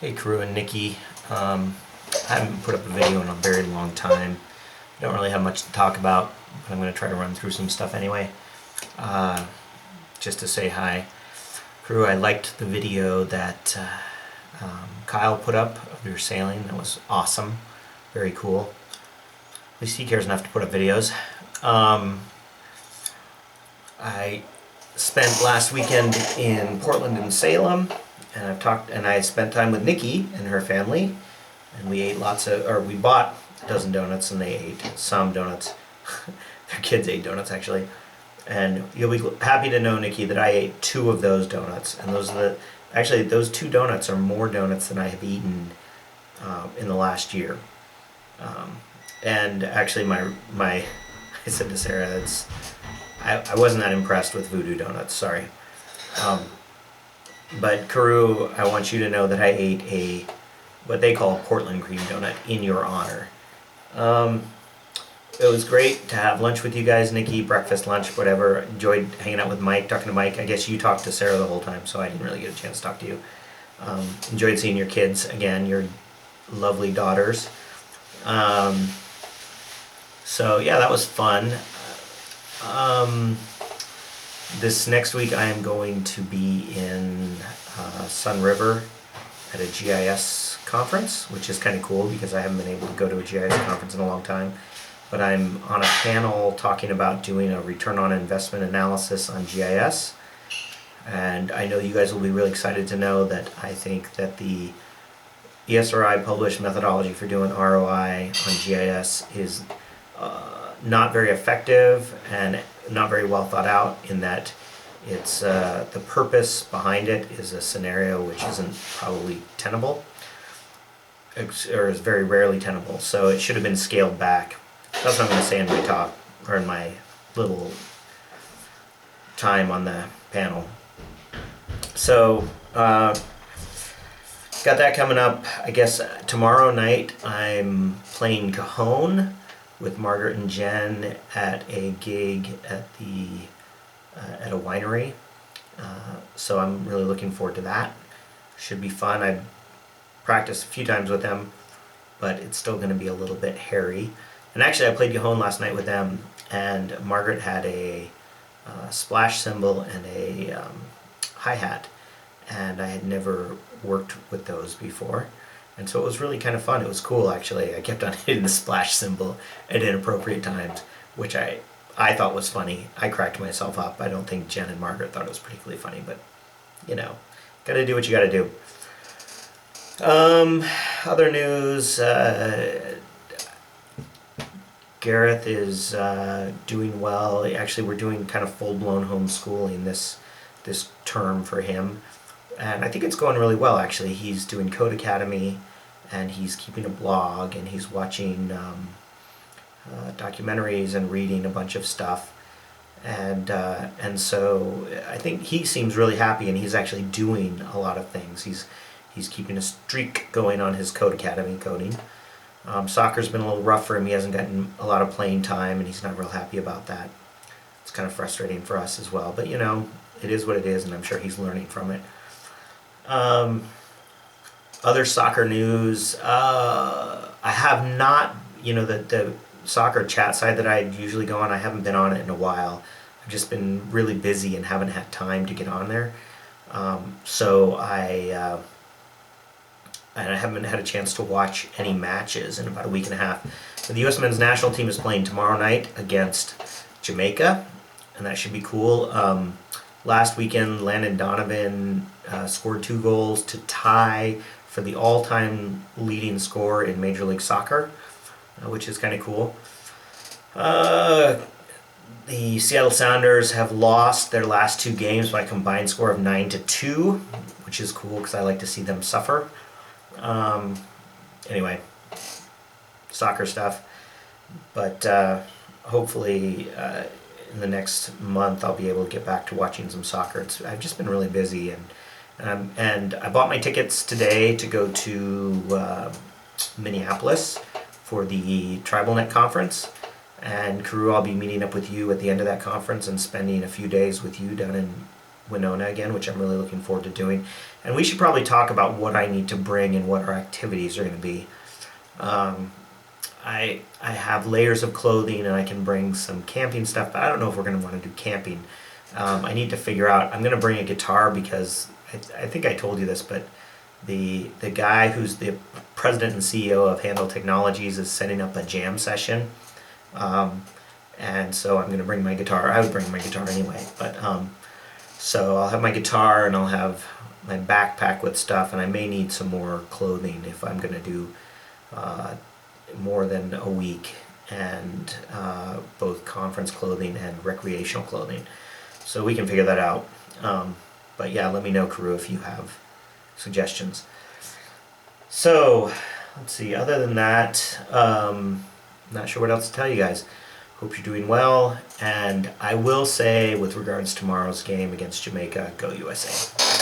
Hey Crew and Nikki, I haven't put up a video in a very long time. I don't really have much to talk about, but I'm going to try to run through some stuff anyway. Just to say hi. Crew, I liked the video that Kyle put up of your sailing. That was awesome. Very cool. At least he cares enough to put up videos. I spent last weekend in Portland and Salem, and I spent time with Nikki and her family, and we bought a dozen donuts and they ate some donuts. Their kids ate donuts actually. And you'll be happy to know, Nikki, that I ate 2 of those donuts, and those 2 donuts are more donuts than I have eaten in the last year. And actually I said to Sarah, I wasn't that impressed with Voodoo Donuts, sorry. But Karoo, I want you to know that I ate what they call a Portland cream donut in your honor. It was great to have lunch with you guys, Nikki, breakfast, lunch, whatever. Enjoyed hanging out with Mike, talking to Mike. I guess you talked to Sarah the whole time, so I didn't really get a chance to talk to you. Enjoyed seeing your kids again, your lovely daughters. So yeah, that was fun. This next week I am going to be in Sunriver at a GIS conference, which is kind of cool because I haven't been able to go to a GIS conference in a long time. But I'm on a panel talking about doing a return on investment analysis on GIS. And I know you guys will be really excited to know that I think that the ESRI published methodology for doing ROI on GIS is not very effective and not very well thought out, in that it's the purpose behind it is a scenario which isn't probably tenable, or is very rarely tenable, so it should have been scaled back. That's what I'm going to say in my talk, or in my little time on the panel. So got that coming up. I guess tomorrow night I'm playing Cajon with Margaret and Jen at a gig at a winery. So I'm really looking forward to that. Should be fun. I've practiced a few times with them, but it's still going to be a little bit hairy. And actually I played Cajon last night with them, and Margaret had a splash cymbal and a hi-hat, and I had never worked with those before. And so it was really kind of fun. It was cool, actually. I kept on hitting the splash cymbal at inappropriate times, which I thought was funny. I cracked myself up. I don't think Jen and Margaret thought it was particularly funny, but, you know, gotta do what you gotta do. Other news, Gareth is doing well. Actually, we're doing kind of full-blown homeschooling this term for him. And I think it's going really well, actually. He's doing Code Academy, and he's keeping a blog, and he's watching documentaries and reading a bunch of stuff. And so I think he seems really happy, and he's actually doing a lot of things. He's keeping a streak going on his Code Academy coding. Soccer's been a little rough for him. He hasn't gotten a lot of playing time, and he's not real happy about that. It's kind of frustrating for us as well. But, you know, it is what it is, and I'm sure he's learning from it. Other soccer news, I have not, the soccer chat site that I usually go on, I haven't been on it in a while. I've just been really busy and haven't had time to get on there. So I haven't had a chance to watch any matches in about a week and a half. But the U.S. men's national team is playing tomorrow night against Jamaica, and that should be cool. Last weekend, Landon Donovan scored 2 goals to tie for the all-time leading scorer in Major League Soccer, which is kind of cool. The Seattle Sounders have lost their last 2 games by a combined score of 9-2, which is cool because I like to see them suffer. Anyway, soccer stuff. But hopefully in the next month I'll be able to get back to watching some soccer. I've just been really busy, and I bought my tickets today to go to Minneapolis for the TribalNet conference. And Karoo, I'll be meeting up with you at the end of that conference and spending a few days with you down in Winona again, which I'm really looking forward to doing. And we should probably talk about what I need to bring and what our activities are going to be. I have layers of clothing and I can bring some camping stuff, but I don't know if we're going to want to do camping. I need to figure out. I'm going to bring a guitar because I think I told you this, but the guy who's the president and CEO of Handle Technologies is setting up a jam session. And so I'm going to bring my guitar. I would bring my guitar anyway, but so I'll have my guitar and I'll have my backpack with stuff, and I may need some more clothing if I'm going to do more than a week, and both conference clothing and recreational clothing. So we can figure that out. But yeah, let me know, crew, if you have suggestions. So let's see. Other than that, not sure what else to tell you guys. Hope you're doing well, and I will say, with regards to tomorrow's game against Jamaica, go USA.